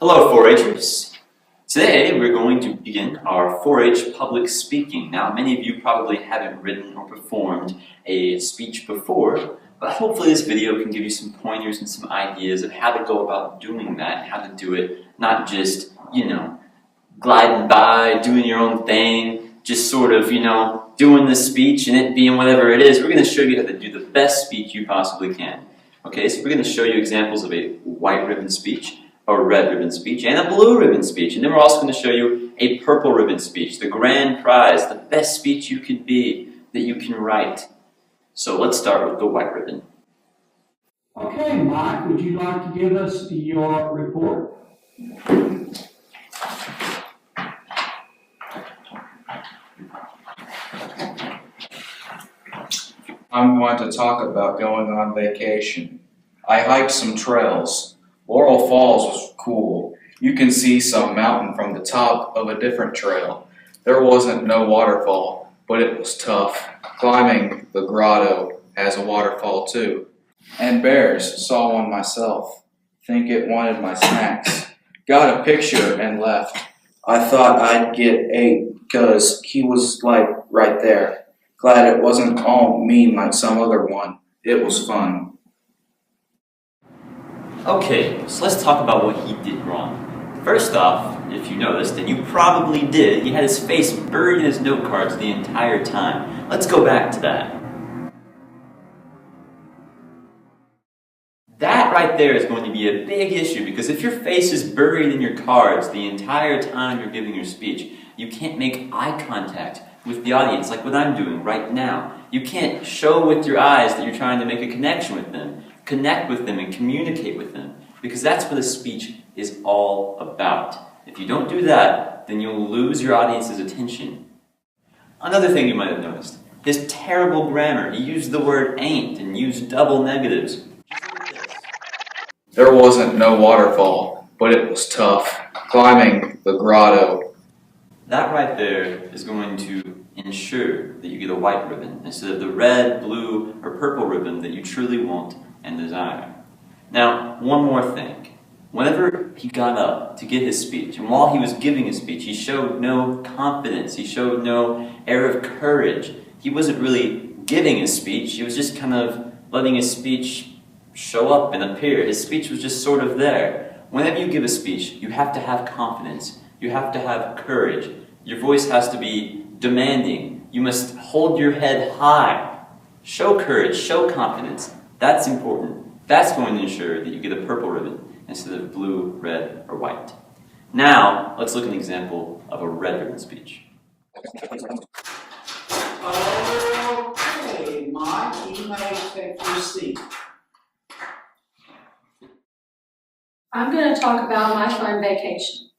Hello 4-Hers! Today we're going to begin our 4-H public speaking. Now many of you probably haven't written or performed a speech before, but hopefully this video can give you some pointers and some ideas of how to go about doing that, how to do it, not just, gliding by, doing your own thing, just sort of, doing the speech and it being whatever it is. We're going to show you how to do the best speech you possibly can. Okay, so we're going to show you examples of a white ribbon speech, a red ribbon speech, and a blue ribbon speech. And then we're also going to show you a purple ribbon speech, the grand prize, the best speech you could be, that you can write. So let's start with the white ribbon. Okay, Mike, would you like to give us your report? I'm going to talk about going on vacation. I hiked some trails. Laurel Falls was cool. You can see some mountain from the top of a different trail. There wasn't no waterfall, but it was tough. Climbing the grotto has a waterfall too. And bears, saw one myself. Think it wanted my snacks. Got a picture and left. I thought I'd get 8 'cause he was like right there. Glad it wasn't all mean like some other one. It was fun. Okay, so let's talk about what he did wrong. First off, if you noticed, and you probably did, he had his face buried in his note cards the entire time. Let's go back to that. That right there is going to be a big issue, because if your face is buried in your cards the entire time you're giving your speech, you can't make eye contact with the audience like what I'm doing right now. You can't show with your eyes that you're trying to make a connection with them, connect with them and communicate with them, because that's what a speech is all about. If you don't do that, then you'll lose your audience's attention. Another thing you might have noticed, his terrible grammar. He used the word ain't and used double negatives. There wasn't no waterfall, but it was tough. Climbing the grotto. That right there is going to ensure that you get a white ribbon instead of the red, blue, or purple ribbon that you truly want and desire. Now, one more thing. Whenever he got up to give his speech, and while he was giving his speech, he showed no confidence, he showed no air of courage. He wasn't really giving his speech, he was just kind of letting his speech show up and appear. His speech was just sort of there. Whenever you give a speech, you have to have confidence, you have to have courage. Your voice has to be demanding. You must hold your head high. Show courage, show confidence. That's important. That's going to ensure that you get a purple ribbon instead of blue, red, or white. Now, let's look at an example of a red ribbon speech. Okay, Mike, you may take your seat. I'm going to talk about my fun vacation.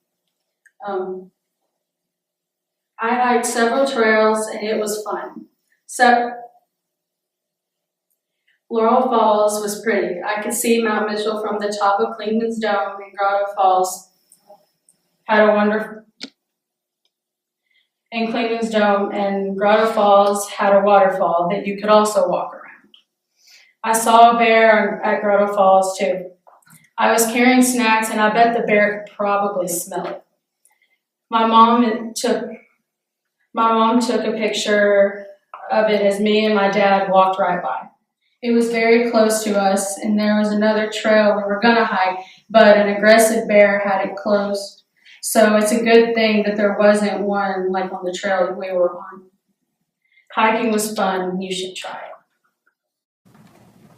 I hiked several trails and it was fun. So, Laurel Falls was pretty. I could see Mount Mitchell from the top of Clingman's Dome, and Grotto Falls had a wonderful. And Clingman's Dome and Grotto Falls had a waterfall that you could also walk around. I saw a bear at Grotto Falls too. I was carrying snacks, and I bet the bear could probably smell it. My mom took a picture of it as me and my dad walked right by. It was very close to us, and there was another trail we were gonna hike, but an aggressive bear had it closed. So it's a good thing that there wasn't one like on the trail that we were on. Hiking was fun, you should try it.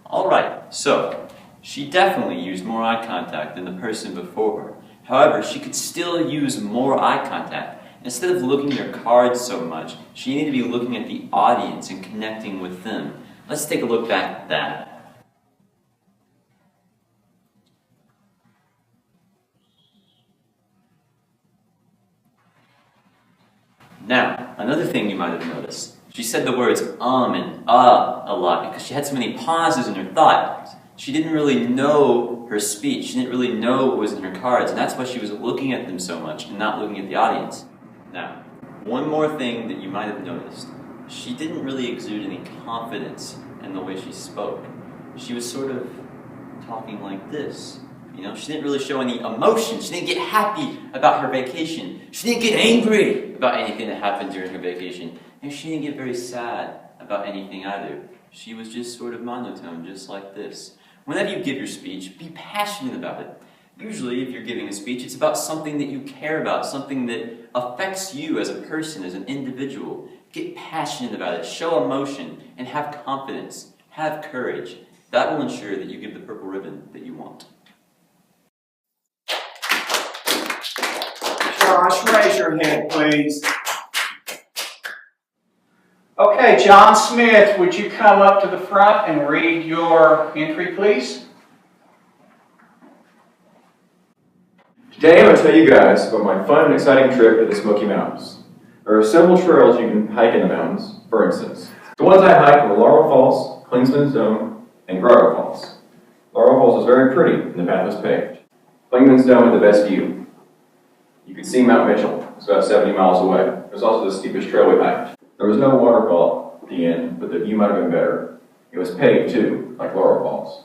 Alright, so she definitely used more eye contact than the person before her. However, she could still use more eye contact. Instead of looking at her cards so much, she needed to be looking at the audience and connecting with them. Let's take a look back at that. Now, another thing you might have noticed, she said the words and a lot because she had so many pauses in her thought. She didn't really know her speech, she didn't really know what was in her cards, and that's why she was looking at them so much and not looking at the audience. Now, one more thing that you might have noticed, she didn't really exude any confidence in the way she spoke. She was sort of talking like this. You know, she didn't really show any emotion. She didn't get happy about her vacation. She didn't get angry about anything that happened during her vacation. And she didn't get very sad about anything either. She was just sort of monotone, just like this. Whenever you give your speech, be passionate about it. Usually, if you're giving a speech, it's about something that you care about, something that affects you as a person, as an individual. Get passionate about it, show emotion, and have confidence. Have courage. That will ensure that you give the purple ribbon that you want. Josh, raise your hand, please. Okay, John Smith, would you come up to the front and read your entry, please? Today I'm going to tell you guys about my fun and exciting trip to the Smoky Mountains. There are several trails you can hike in the mountains, for instance. The ones I hiked were Laurel Falls, Klingsman's Dome, and Grotto Falls. Laurel Falls is very pretty and the path was paved. Klingsman's Dome had the best view. You could see Mount Mitchell. It's about 70 miles away. It was also the steepest trail we hiked. There was no waterfall at the end, but the view might have been better. It was paved too, like Laurel Falls.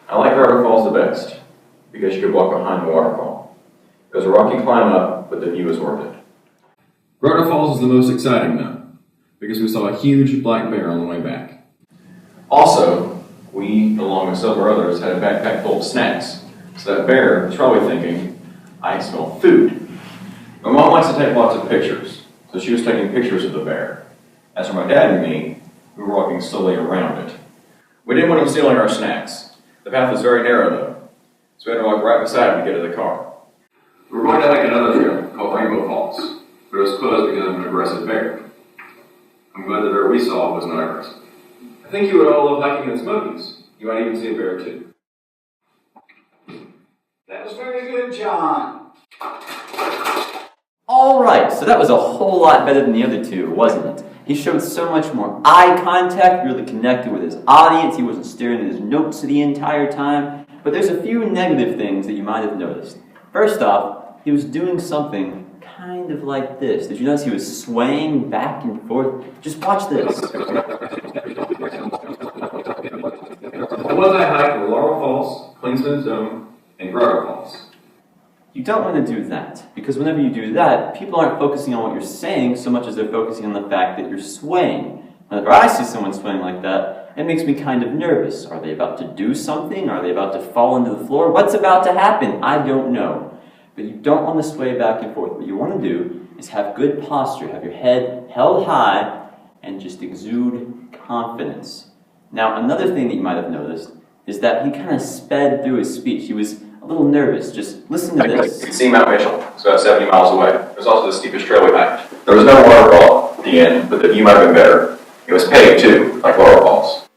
I like Grotto Falls the best, because you could walk behind the waterfall. It was a rocky climb up, but the view was worth it. Grotto Falls is the most exciting though, because we saw a huge black bear on the way back. Also, we, along with several others, had a backpack full of snacks. So that bear was probably thinking, I smell food. My mom likes to take lots of pictures, so she was taking pictures of the bear. As for my dad and me, we were walking slowly around it. We didn't want him stealing our snacks. The path was very narrow though, so we had to walk right beside him to get to the car. We were going to hike another trail called Rainbow Falls, but it was closed because of an aggressive bear. I'm glad the bear we saw was not aggressive. I think you would all love hiking in the Smokies. You might even see a bear too. That was very good, John. Alright, so that was a whole lot better than the other two, wasn't it? He showed so much more eye contact, really connected with his audience. He wasn't staring at his notes the entire time. But there's a few negative things that you might have noticed. First off, he was doing something kind of like this. Did you notice he was swaying back and forth? Just watch this. The ones I hiked were Laurel Falls, Klingsman's Dome, and Grotto Falls. You don't want to do that, because whenever you do that, people aren't focusing on what you're saying so much as they're focusing on the fact that you're swaying. Whenever I see someone swaying like that, it makes me kind of nervous. Are they about to do something? Are they about to fall into the floor? What's about to happen? I don't know. But you don't want to sway back and forth. What you want to do is have good posture, have your head held high, and just exude confidence. Now, another thing that you might have noticed is that he kind of sped through his speech. He was a little nervous. Just listen to this. You could see Mount Mitchell. It's about 70 miles away. It was also the steepest trail we hiked. There was no waterfall at the end, but the view might have been better. It was paved too, like Laurel Falls.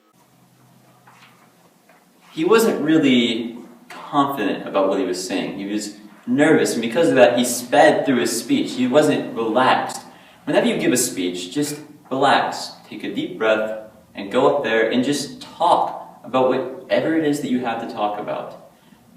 He wasn't really confident about what he was saying. He was nervous, and because of that, he sped through his speech. He wasn't relaxed. Whenever you give a speech, just relax. Take a deep breath and go up there and just talk about whatever it is that you have to talk about.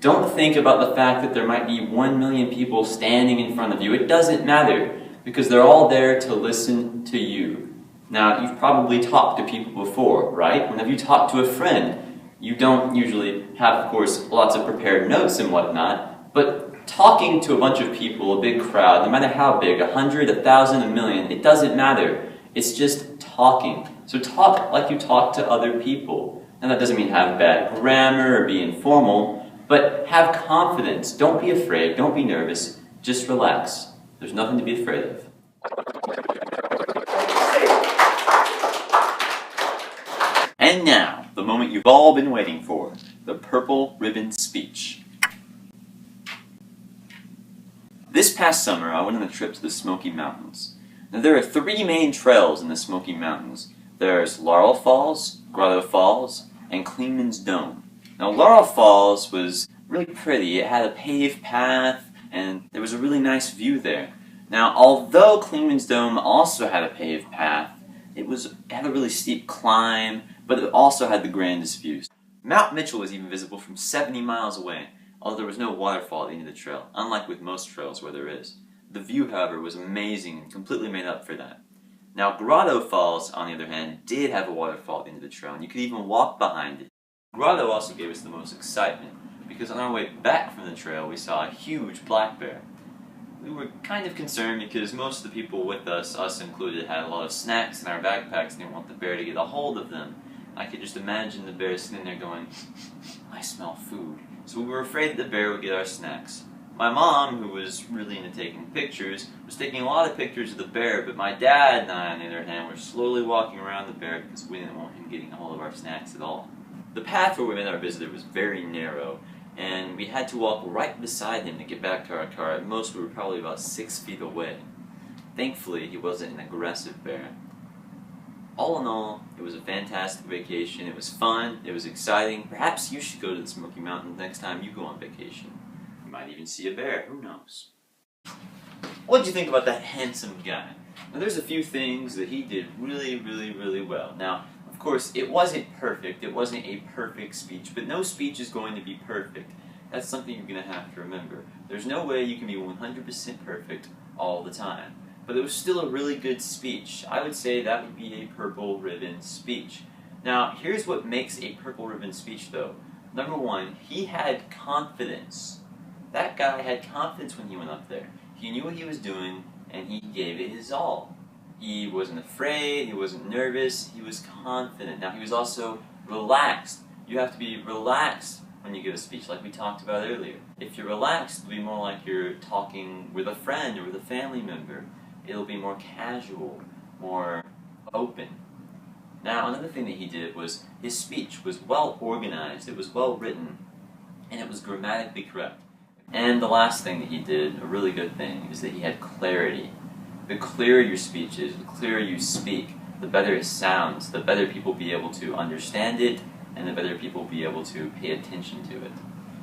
Don't think about the fact that there might be 1 million people standing in front of you. It doesn't matter, because they're all there to listen to you. Now, you've probably talked to people before, right? Whenever you talk to a friend, you don't usually have, of course, lots of prepared notes and whatnot, but talking to a bunch of people, a big crowd, no matter how big, 100, 1,000, 1 million, it doesn't matter. It's just talking. So talk like you talk to other people. And that doesn't mean have bad grammar or be informal, but have confidence. Don't be afraid. Don't be nervous. Just relax. There's nothing to be afraid of. And now, the moment you've all been waiting for, the purple ribbon speech. This past summer, I went on a trip to the Smoky Mountains. Now, there are 3 main trails in the Smoky Mountains. There's Laurel Falls, Grotto Falls, and Klingsman's Dome. Now, Laurel Falls was really pretty. It had a paved path, and there was a really nice view there. Now, although Klingsman's Dome also had a paved path, it had a really steep climb, but it also had the grandest views. Mount Mitchell was even visible from 70 miles away, although there was no waterfall at the end of the trail, unlike with most trails where there is. The view, however, was amazing and completely made up for that. Now, Grotto Falls, on the other hand, did have a waterfall at the end of the trail, and you could even walk behind it. Grotto also gave us the most excitement. because on our way back from the trail we saw a huge black bear. We were kind of concerned because most of the people with us included, had a lot of snacks in our backpacks and didn't want the bear to get a hold of them. I could just imagine the bear sitting there going, I smell food. So we were afraid that the bear would get our snacks. My mom, who was really into taking pictures, was taking a lot of pictures of the bear, but my dad and I, on the other hand, were slowly walking around the bear because we didn't want him getting a hold of our snacks at all. The path where we met our visitor was very narrow, and we had to walk right beside him to get back to our car. At most, we were probably about 6 feet away. Thankfully, he wasn't an aggressive bear. All in all, it was a fantastic vacation. It was fun. It was exciting. Perhaps you should go to the Smoky Mountains next time you go on vacation. You might even see a bear. Who knows? What did you think about that handsome guy? Now, there's a few things that he did really well. Now, of course, it wasn't perfect. It wasn't a perfect speech, but no speech is going to be perfect. That's something you're going to have to remember. There's no way you can be 100% perfect all the time. But it was still a really good speech. I would say that would be a purple ribbon speech. Now, here's what makes a purple ribbon speech, though. Number one, he had confidence. That guy had confidence when he went up there. He knew what he was doing, and he gave it his all. He wasn't afraid, he wasn't nervous, he was confident. Now, he was also relaxed. You have to be relaxed when you give a speech, like we talked about earlier. If you're relaxed, it'll be more like you're talking with a friend or with a family member. It'll be more casual, more open. Now, another thing that he did was his speech was well organized, it was well written, and it was grammatically correct. And the last thing that he did, a really good thing, is that he had clarity. The clearer your speech is, the clearer you speak, the better it sounds, the better people will be able to understand it, and the better people will be able to pay attention to it.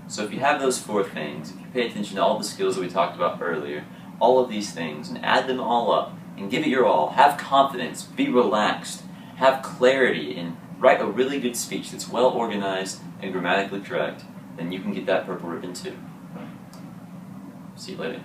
So if you have those four things, if you pay attention to all the skills that we talked about earlier, all of these things, and add them all up, and give it your all, have confidence, be relaxed, have clarity, and write a really good speech that's well organized and grammatically correct, then you can get that purple ribbon too. See you later.